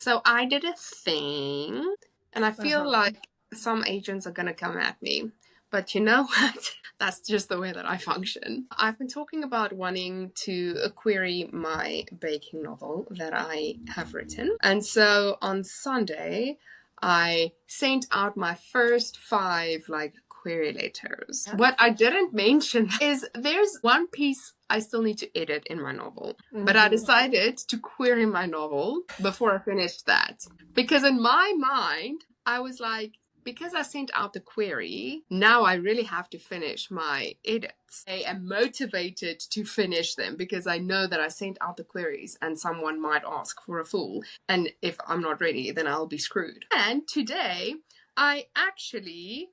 So I did a thing, and I feel Uh-huh. like some agents are going to come at me. But you know what? That's just the way that I function. I've been talking about wanting to query my baking novel that I have written. And so on Sunday, I sent out my first 5 query letters. Yeah. What I didn't mention is there's one piece I still need to edit in my novel. But I Mm-hmm. decided to query my novel before I finished that. Because in my mind, I was like, because I sent out the query, now I really have to finish my edits. I am motivated to finish them because I know that I sent out the queries and someone might ask for a full. And if I'm not ready, then I'll be screwed. And today, I actually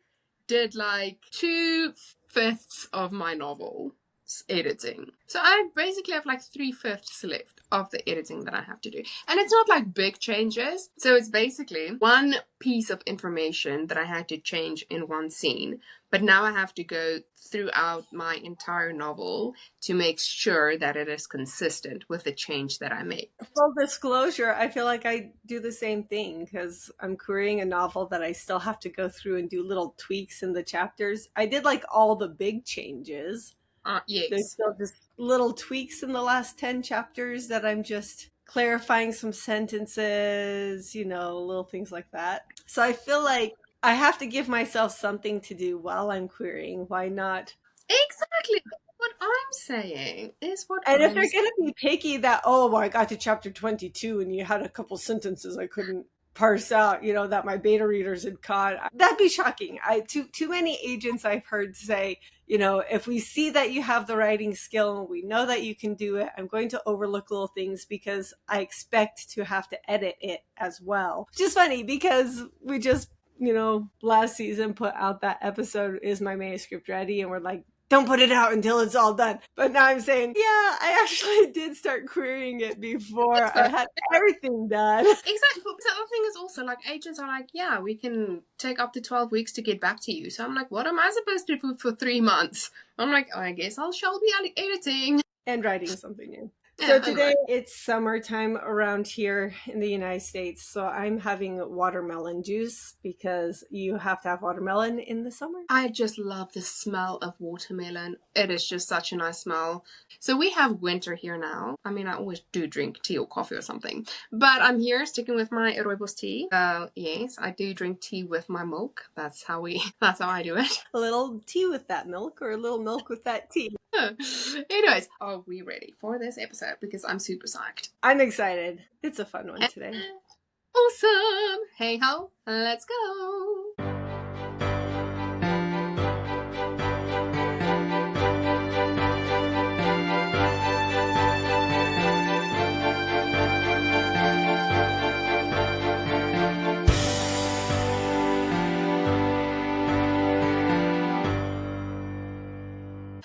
did like 2/5 of my novel editing. So I basically have like 3/5 left of the editing that I have to do. And it's not like big changes. So it's basically one piece of information that I had to change in one scene. But now I have to go throughout my entire novel to make sure that it is consistent with the change that I make. Full disclosure, I feel like I do the same thing because I'm querying a novel that I still have to go through and do little tweaks in the chapters. I did like all the big changes. There's Yes. still just little tweaks in the last 10 chapters that I'm just clarifying some sentences, little things like that. So I feel like I have to give myself something to do while I'm querying. Why not? Exactly. What I'm saying is what And if I'm they're saying. going to be picky that, oh, well, I got to chapter 22 and you had a couple sentences I couldn't parse out, that my beta readers had caught, that'd be shocking. Too many agents I've heard say, if we see that you have the writing skill and we know that you can do it, I'm going to overlook little things because I expect to have to edit it as well. Which is funny because we just, last season put out that episode, Is My Manuscript Ready? And we're like, don't put it out until it's all done. But now I'm saying, yeah, I actually did start querying it before It's I had everything done. exactly. But the other thing is also like agents are like, yeah, we can take up to 12 weeks to get back to you. So I'm like, what am I supposed to do for 3 months? I'm like, I guess shall be editing. And writing something new. So Yeah, today anyway. it's summertime around here in the United States. So I'm having watermelon juice because you have to have watermelon in the summer. I just love the smell of watermelon. It is just such a nice smell. So we have winter here now. I mean, I always do drink tea or coffee or something. But I'm here sticking with my rooibos tea. Yes, I do drink tea with my milk. That's how I do it. A little tea with that milk or a little milk with that tea. Anyways, are we ready for this episode? Because I'm super psyched. I'm excited. It's a fun one today. Awesome! Hey ho, let's go!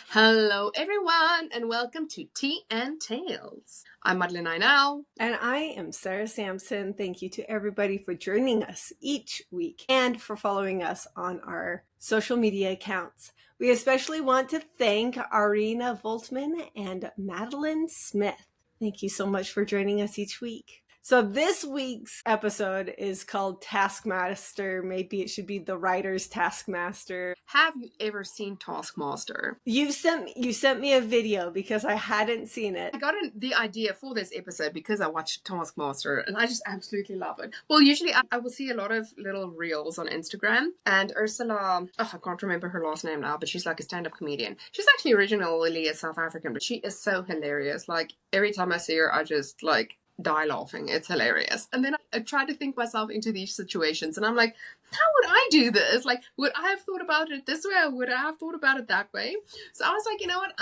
Hello, everyone, and welcome to Tea and Tales. I'm Madeline Ainau. And I am Sarah Sampson. Thank you to everybody for joining us each week and for following us on our social media accounts. We especially want to thank Arina Voltman and Madeline Smith. Thank you so much for joining us each week. So this week's episode is called Taskmaster. Maybe it should be the writer's Taskmaster. Have you ever seen Taskmaster? You sent me a video because I hadn't seen it. I got the idea for this episode because I watched Taskmaster and I just absolutely love it. Well, usually I will see a lot of little reels on Instagram, and Ursula, I can't remember her last name now, but she's like a stand-up comedian. She's actually originally a South African, but she is so hilarious. Like every time I see her, I just like die laughing. It's hilarious. And then I try to think myself into these situations and I'm like, how would I do this? Like, would I have thought about it this way or would I have thought about it that way? So I was like, you know what?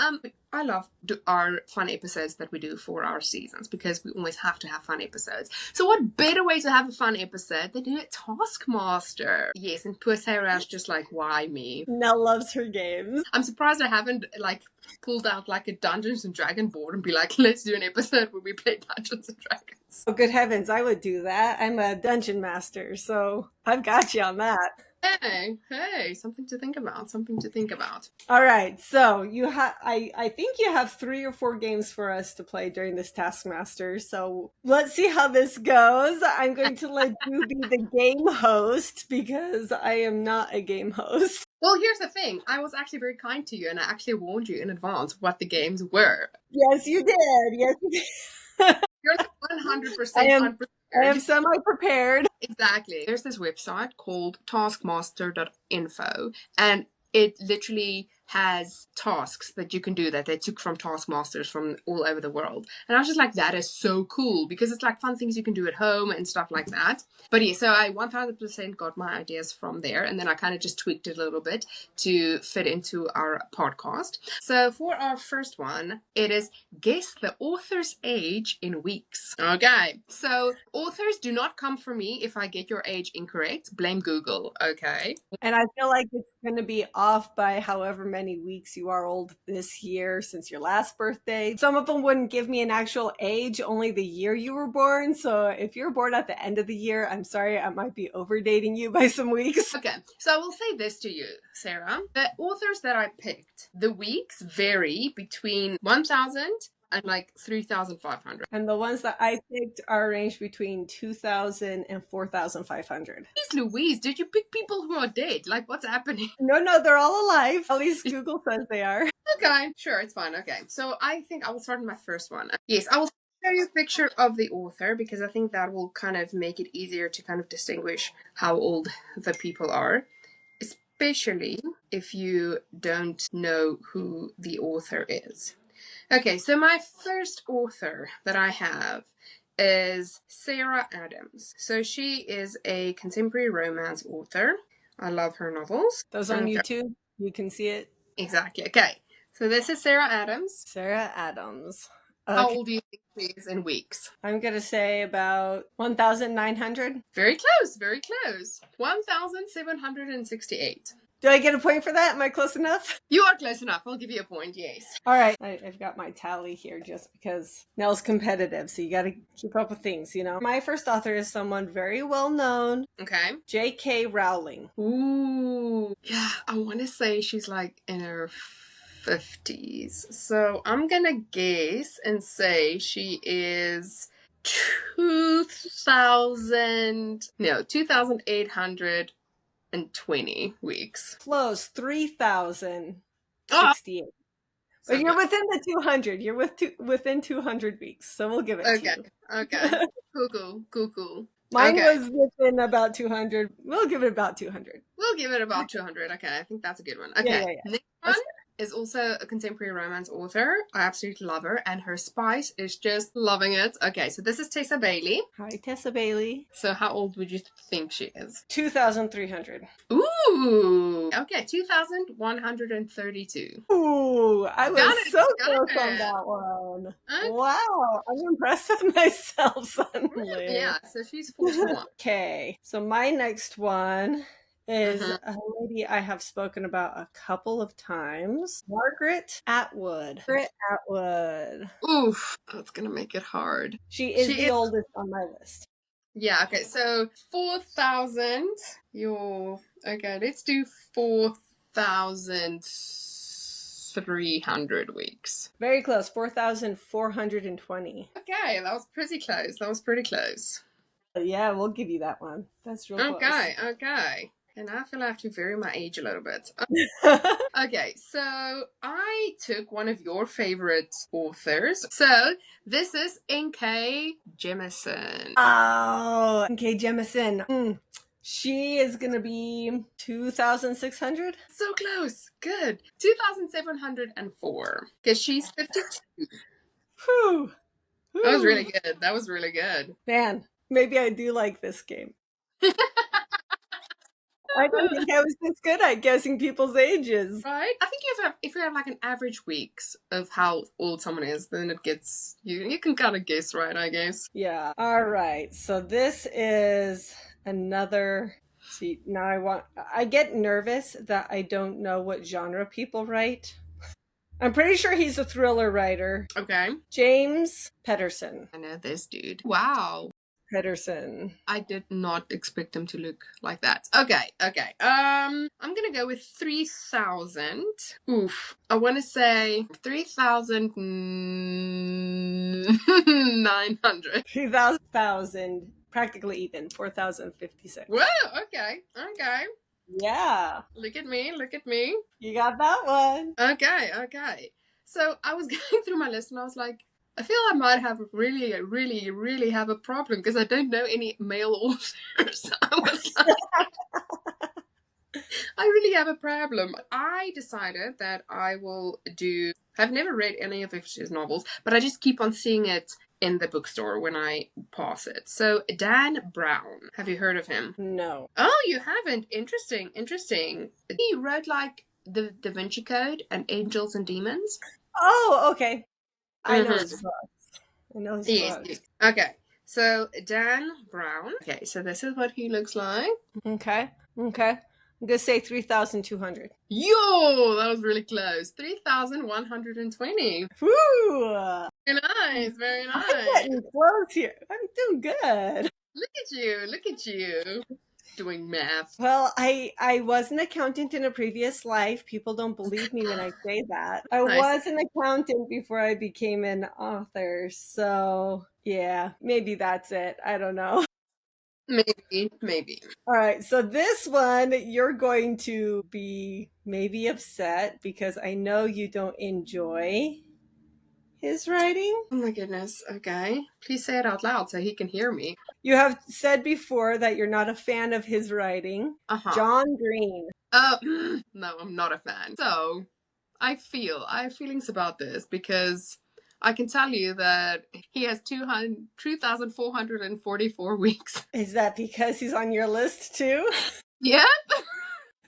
I love our fun episodes that we do for our seasons because we always have to have fun episodes. So what better way to have a fun episode than do a Taskmaster? Yes, and poor Sarah's just like, why me? Nell loves her games. I'm surprised I haven't like pulled out like a Dungeons and Dragon board and be like, let's do an episode where we play Dungeons and Dragons. Oh, good heavens, I would do that. I'm a dungeon master, so I've got you on that. Hey, something to think about. Something to think about. All right, so I think you have 3 or 4 games for us to play during this Taskmaster. So let's see how this goes. I'm going to let you be the game host because I am not a game host. Well, here's the thing. I was actually very kind to you, and I actually warned you in advance what the games were. Yes, you did. Yes, you did. You're like I 100% am I am unprepared. semi prepared. Exactly. There's this website called taskmaster.info, and it literally has tasks that you can do that they took from taskmasters from all over the world. And I was just like, that is so cool because it's like fun things you can do at home and stuff like that. But yeah, so I 1000% got my ideas from there, and then I kind of just tweaked it a little bit to fit into our podcast. So for our first one, it is guess the author's age in weeks. Okay, so authors do not come for me if I get your age incorrect. Blame Google, okay? And I feel like it's going to be off by however many weeks you are old this year since your last birthday. Some of them wouldn't give me an actual age, only the year you were born. So if you're born at the end of the year, I'm sorry, I might be overdating you by some weeks. Okay, so I will say this to you, Sarah. The authors that I picked, the weeks vary between 1,000 and like 3,500. And the ones that I picked are ranged between 2,000 and 4,500. Jeez Louise, did you pick people who are dead? Like, what's happening? No, they're all alive. At least Google says they are. Okay, sure, it's fine. Okay, so I think I will start with my first one. Yes, I will show you a picture of the author because I think that will kind of make it easier to kind of distinguish how old the people are, especially if you don't know who the author is. Okay, so my first author that I have is Sarah Adams. So she is a contemporary romance author. I love her novels. Those on YouTube, you can see it. Exactly. Okay, so this is Sarah Adams. Sarah Adams. How Okay. old do you think she is in weeks? I'm going to say about 1,900. Very close, very close. 1,768. Do I get a point for that? Am I close enough? You are close enough. I'll give you a point, yes. All right. I've got my tally here just because Nell's competitive, so you got to keep up with things, you know. My first author is someone very well known, Okay. J.K. Rowling. Ooh. Yeah, I want to say she's like in her 50s. So I'm going to guess and say she is 2,820 weeks. Close, 3,068. Oh, But so you're good. within the 200. You're within 200 weeks, so we'll give it to Okay, you. okay. Cool. Mine Okay, was within about 200. We'll give it about 200. we'll give it about 200. Okay, I think that's a good one. Yeah, Okay, yeah, yeah. next one That's is also a contemporary romance author. I absolutely love her, and her spice is just loving it. Okay, so this is Tessa Bailey. Hi, Tessa Bailey. So how old would you think she is? 2,300. Ooh, okay, 2,132. Ooh, I was Got it, so got close on it. that one. Okay. Wow, I'm impressed with myself suddenly. Yeah, so she's 41. Okay, so my next one is Mhm. a lady I have spoken about a couple of times, Margaret Atwood. Margaret Atwood. Oof, that's gonna make it hard. She is She the is, oldest on my list. yeah, okay, so 4,000. Okay, let's do 4,300 weeks. Very close, 4,420. Okay, that was pretty close. That was pretty close. Yeah, we'll give you that one. That's real close. Okay. And I feel I have to vary my age a little bit. Okay, so I took one of your favorite authors. So this is N.K. Jemisin. Oh, okay, Jemison. She is going to be 2,600. So close. Good. 2,704. Because she's 52. Whew. That was really good. That was really good. Man, maybe I do like this game. I don't think I was this good at guessing people's ages. Right? I think if you have like an average weeks of how old someone is, then it gets you can kind of guess, right, I guess. Yeah. All right. So this is another. See, now I get nervous that I don't know what genre people write. I'm pretty sure he's a thriller writer. Okay. James Pedersen. I know this dude. Wow. Pedersen. I did not expect him to look like that. Okay. I'm gonna go with 3,000. Oof. I want to say 3,900. 3,000, practically even, 4,056. Whoa. Okay. Yeah, Look at me. Look at me. you got that one. Okay. So I was going through my list and I was like, I feel I might have really have a problem because I don't know any male authors. I was like, I really have a problem. I decided that I will do. I've never read any of his novels, but I just keep on seeing it in the bookstore when I pass it. So, Dan Brown. Have you heard of him? No. Oh, you haven't? Interesting. He wrote like the Da Vinci Code and Angels and Demons. Oh, okay. I know Mm-hmm. his books. I know his Yes. books. Okay. So, Dan Brown. Okay, so this is what he looks like. Okay. I'm gonna say 3,200. Yo, that was really close. 3,120. Woo! Very I'm nice. getting close here. I'm doing good. Look at you. Doing math. Well, I was an accountant in a previous life. People don't believe me when I say that. I Nice. was an accountant before I became an author. So, yeah, maybe that's it. I don't know. Maybe. All right, so this one you're going to be maybe upset because I know you don't enjoy his writing. Oh my goodness. Okay. Please say it out loud so he can hear me. You have said before that you're not a fan of his writing. Uh-huh. John Green. No, I'm not a fan. So, I have feelings about this because I can tell you that he has 2,444 weeks. Is that because he's on your list too? Yeah?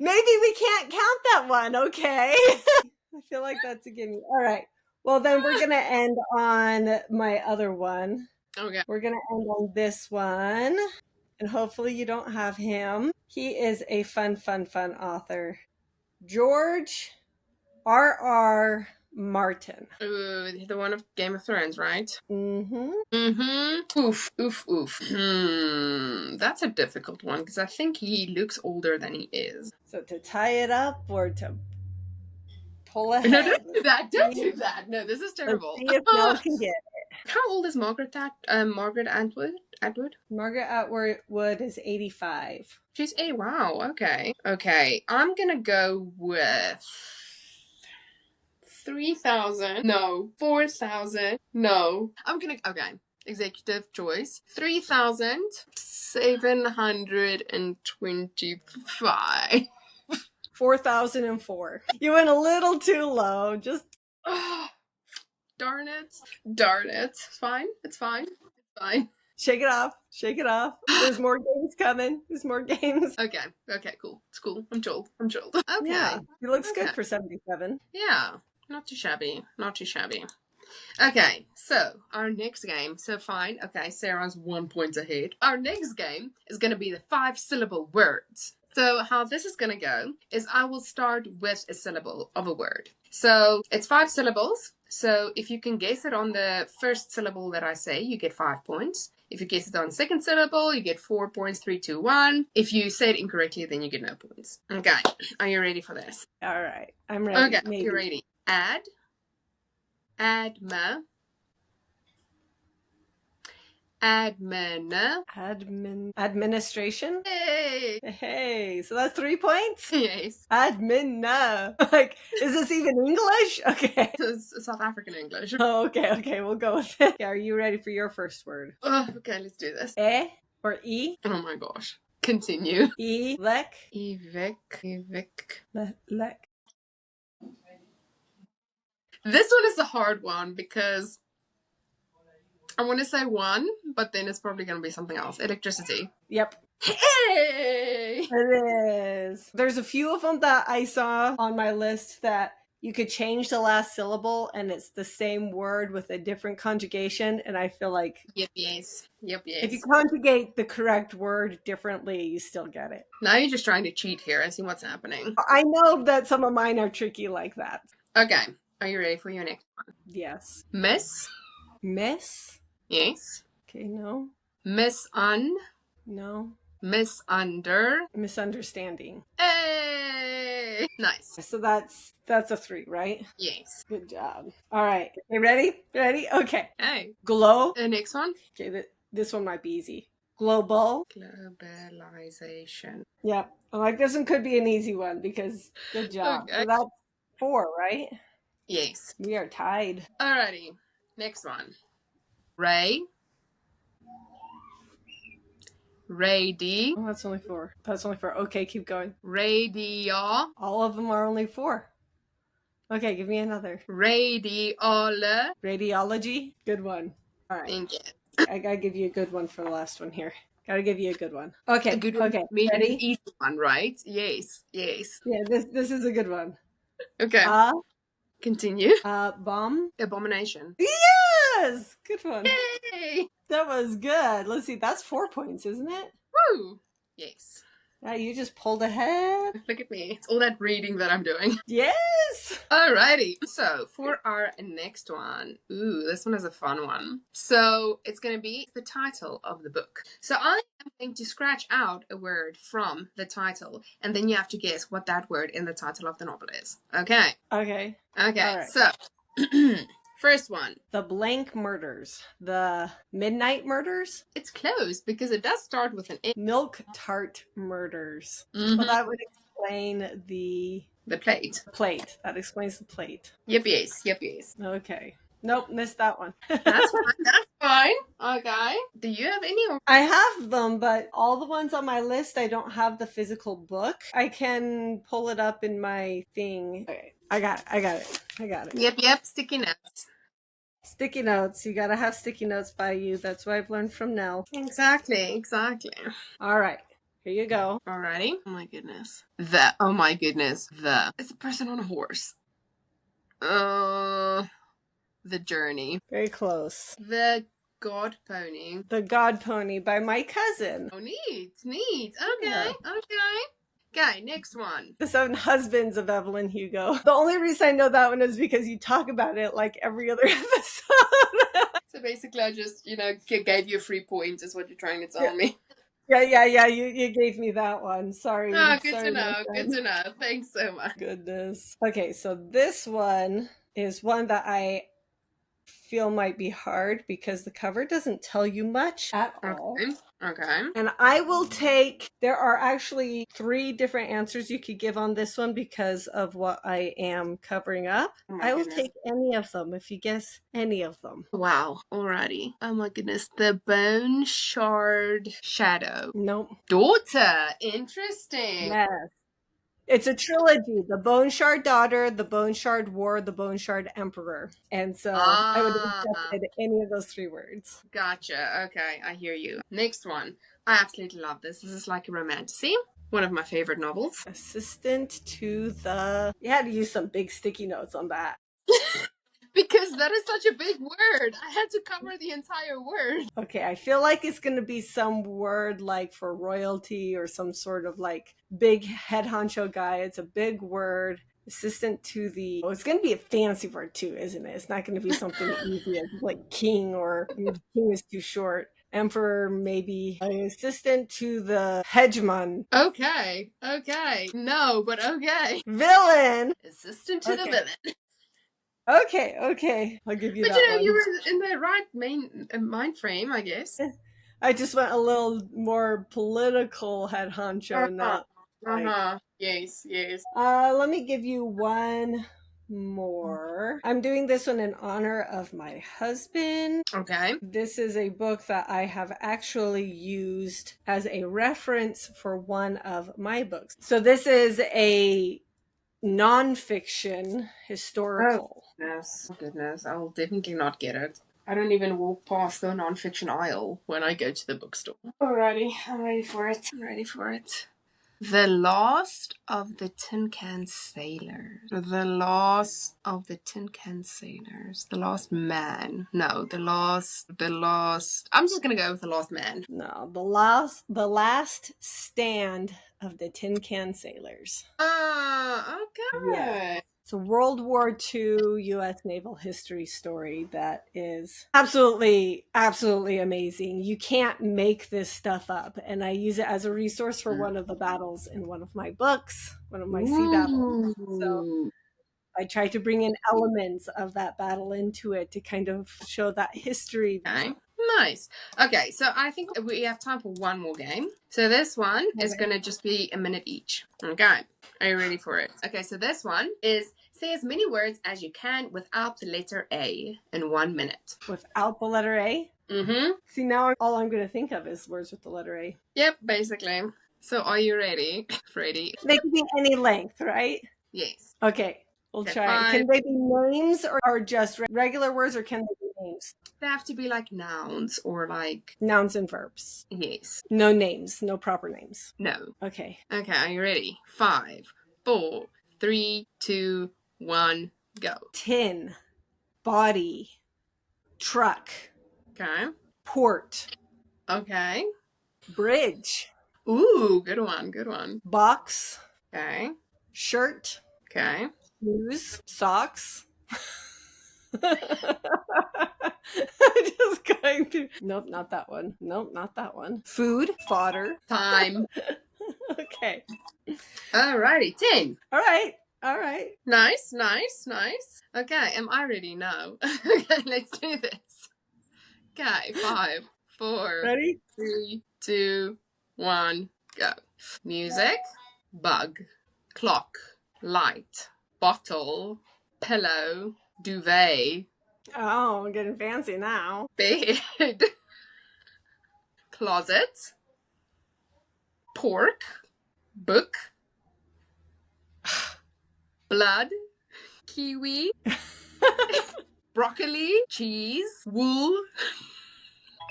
Maybe we can't count that one, okay? I feel like that's a gimme. All right. Well, then we're going to end on my other one. Okay. We're going to end on this one. And hopefully you don't have him. He is a fun author. George R.R. Martin. The one of Game of Thrones, right? Mm-hmm. Oof. That's a difficult one because I think he looks older than he is. So to tie it up or to pull ahead? No, don't do that. Don't do that. No, this is terrible. Let's see if Mel can get it. How old is Margaret Atwood? Margaret Atwood is 85. She's wow. Okay. I'm gonna go with 3,000. No, 4,000. No, I'm gonna. Okay, executive choice. 3,725. 4,004. You went a little too low. Just Darn it. It's fine. shake it off. There's more games coming. Okay, cool. It's cool. I'm chilled. Okay. Yeah, he looks good for 77. Yeah, not too shabby. Okay, so our next game. So fine. Okay, Sarah's 1 point ahead. Our next game is going to be the 5-syllable words. So how this is going to go is I will start with a syllable of a word. So it's 5 syllables. So if you can guess it on the first syllable that I say, you get 5 points. If you guess it on the second syllable, you get 4 points, 3, 2, 1. If you say it incorrectly, then you get no points. Okay, are you ready for this? All right, I'm ready. Okay, you're ready. Admin. Administration. Hey, so that's 3 points? Yes. Admin. Like, is this even English? Okay. It's South African English. Oh, okay, we'll go with it. Are you ready for your first word? Okay, let's do this. Or E? Oh my gosh. Continue. Evec. Lek. This one is a hard one because I want to say one, but then it's probably going to be something else. Electricity. Yep. Hey! It is. There's a few of them that I saw on my list that you could change the last syllable and it's the same word with a different conjugation. And I feel like Yes. if you conjugate the correct word differently, you still get it. Now you're just trying to cheat here and see what's happening. I know that some of mine are tricky like that. Okay. Are you ready for your next one? Yes. Miss? Yes. Okay, No. Misun. No. Misunder. Misunderstanding. Hey! Nice. So that's a 3, right? Yes. Good job. All right. You ready? Ready? Okay. Hey. Glow. The next one. Okay, this one might be easy. Global. Globalization. Yeah. I'm like, this one could be an easy one because good job. Okay. So that's 4, right? Yes. We are tied. Alrighty. Next one. Ray. Radi. Oh, that's only 4. That's only 4. Okay, keep going. Radio. All of them are only 4. Okay, give me another. Radiola. Radiology. Good one. All right. Thank you. I gotta give you a good one for the last one here. Gotta give you a good one. A Okay, good one. okay. Meaning an Ready? easy one, right? Yes. Yes. Yeah, this is a good one. Okay. Continue. Bomb. Abomination. Yes! Good one. Yay! That was good. Let's see, that's 4 points, isn't it? Woo! Yes. Yeah, you just pulled ahead. Look at me. It's all that reading that I'm doing. Yes! Alrighty. So for our next one, this one is a fun one. So it's going to be the title of the book. So I am going to scratch out a word from the title, and then you have to guess what that word in the title of the novel is. Okay. Okay. Okay. All right. So first one. The Blank Murders. The Midnight Murders? It's close because it does start with an N. Milk Tart Murders. Mm-hmm. Well, that would explain the plate. Plate. That explains the plate. Yep, yes. Yep, yes. Okay. Nope, missed that one. That's fine. That's fine. Okay. Do you have any? I have them, but all the ones on my list, I don't have the physical book. I can pull it up in my thing. Okay, I got it. Yep. Sticky notes. Sticky notes. You gotta have sticky notes by you. That's what I've learned from Nell. Exactly. All right. Here you go. Alrighty. Oh my goodness. It's a person on a horse. The Journey. Very close. The God Pony. The God Pony by my cousin. Oh, neat. Okay. Yeah. Okay, next one. The Seven Husbands of Evelyn Hugo. The only reason I know that one is because you talk about it like every other episode. So basically, I just, gave you a free point, is what you're trying to tell me. Yeah. You gave me that one. Sorry. Oh, good Sorry, to know. Good to know. Thanks so much. Goodness. Okay, so this one is one that I feel might be hard because the cover doesn't tell you much at all. Okay. And I will take, there are actually 3 different answers you could give on this one because of what I am covering up. I will take any of them if you guess any of them. Wow. Alrighty. Oh my goodness. The Bone Shard Shadow. Nope. Daughter. Interesting. Yes. It's a trilogy: the Bone Shard Daughter, the Bone Shard War, the Bone Shard Emperor. And so I would have accepted any of those 3 words. Gotcha. Okay, I hear you. Next one. I absolutely love this. This is like a romantasy. One of my favorite novels. Assistant to the... You had to use some big sticky notes on that. Because that is such a big word. I had to cover the entire word. Okay, I feel like it's going to be some word like for royalty or some sort of like big head honcho guy. It's a big word. Assistant to the... Oh, it's going to be a fancy word too, isn't it? It's not going to be something easy as like king, or king is too short. Emperor, maybe. Assistant to the hegemon. Okay. No, but okay. Villain. Assistant to the villain. Okay. I'll give you that one. But you were in the right mind frame, I guess. I just went a little more political head honcho in that. Yes. Let me give you one more. I'm doing this one in honor of my husband. Okay. This is a book that I have actually used as a reference for one of my books. So this is a nonfiction historical. Oh, goodness. I'll definitely not get it. I don't even walk past the nonfiction aisle when I go to the bookstore. Alrighty, I'm ready for it. The Last of the Tin Can Sailors. The Last of the Tin Can Sailors. The Last Man. No, the last... I'm just gonna go with The Last Man. No, the last stand of the Tin Can Sailors. Okay. Yeah. It's a World War II U.S. naval history story that is absolutely, absolutely amazing. You can't make this stuff up. And I use it as a resource for one of the battles in one of my books, one of my sea battles. So Ooh. I try to bring in elements of that battle into it to kind of show that history. Okay. Nice. Okay, so I think we have time for one more game. So this one is going to just be a minute each. Okay. Are you ready for it? Okay, so this one is say as many words as you can without the letter A in 1 minute. Without the letter A? Mm-hmm. See, now all I'm going to think of is words with the letter A. Yep, basically. So are you ready, Freddie? They can be any length, right? Yes. Okay. We'll Okay, try. 5. Can they be names or just regular words, or can they be names? They have to be like nouns or like... Nouns and verbs. Yes. No names, no proper names. No. Okay. Okay, are you ready? 5, 4, 3, 2, 1, go. Tin, body, truck, Okay. port, Okay. bridge, Ooh, good one, good one. box, Okay. shirt, Okay. shoes, socks. I'm just going to. Nope, not that one. Nope, not that one. Food, fodder. Time. Okay. Alrighty, 10. All right. All right. Nice, nice, nice. Okay, am I ready? No. Okay, let's do this. Okay, 5, 4, Ready? 3, 2, 1, go. Music, bug, clock, light, bottle, pillow, duvet, Oh, I'm getting fancy now. bed, closet, pork, book, blood, kiwi, broccoli, cheese, wool.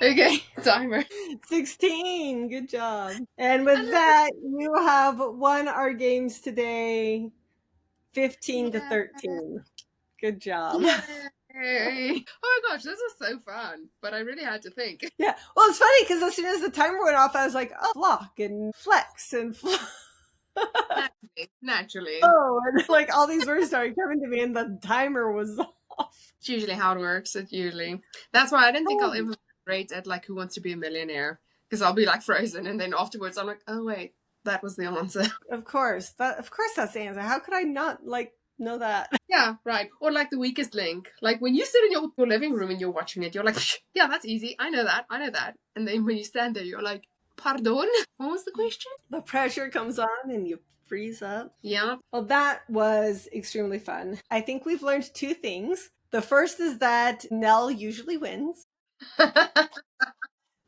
Okay, timer. 16. Good job. And with that, you have won our games today 15 to 13. Good job. Yay! Oh my gosh, this was so fun. But I really had to think. Yeah. Well, it's funny because as soon as the timer went off, I was like, oh, flock and flex and Naturally. oh, and like all these words started coming to me, and the timer was off. It's usually how it works. It's usually. That's why I don't think I'll ever be great at like Who Wants to Be a Millionaire. Because I'll be like frozen, and then afterwards I'm like, oh wait, that was the answer. Of course, that's the answer. How could I not like know that? Yeah, right. Or like the weakest link. Like when you sit in your living room and you're watching it, you're like, yeah, that's easy. I know that. I know that. And then when you stand there, you're like, pardon? What was the question? The pressure comes on and you freeze up. Yeah. Well, that was extremely fun. I think we've learned two things. The first is that Nell usually wins.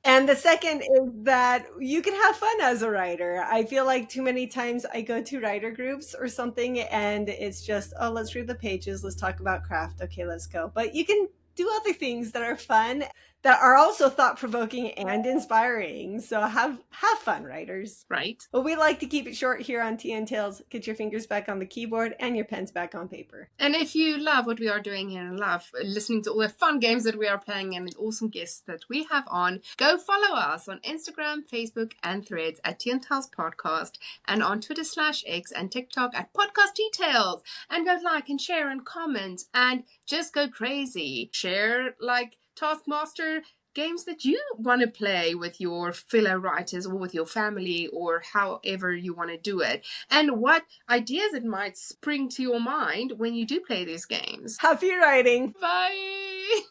And the second is that you can have fun as a writer. I feel like too many times I go to writer groups or something and it's just, oh, let's read the pages, let's talk about craft. Okay, let's go. But you can do other things that are fun, that are also thought-provoking and inspiring. So have fun, writers. Right. Well, we like to keep it short here on Tea and Tales. Get your fingers back on the keyboard and your pens back on paper. And if you love what we are doing here and love listening to all the fun games that we are playing and the awesome guests that we have on, go follow us on Instagram, Facebook, and Threads at Tea and Tales Podcast, and on Twitter/X and TikTok at Podcast Details. And go like and share and comment and just go crazy. Share like Taskmaster games that you want to play with your fellow writers or with your family or however you want to do it, and what ideas it might spring to your mind when you do play these games. Happy writing! Bye!